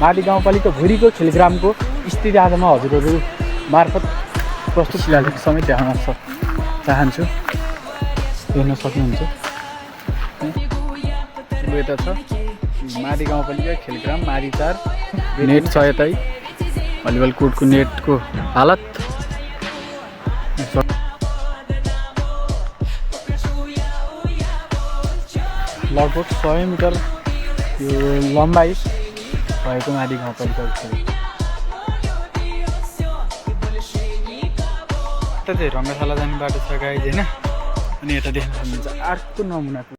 माडी गाउँपालिका भुरीको खेलग्रामको स्थिति आजमा हजुरहरू मार्फत प्रस्तुत शिलालेख समेत देखाउन चाहन्छु। हेर्न सक्नुहुन्छ यता छ माडी गाउँपालिका खेलग्राम माडी 4 नेट छ यतै भलिबल कोर्टको नेटको हालत लगभग 100 मिटर यो लम्बाइ भएको माडी गाउँपालिकाको खेल। यता चाहिँ रङ्गशाला जाने बाटो छ गाइज होइन। अनि यता देख्न सक्नुहुन्छ अर्को नमुनाको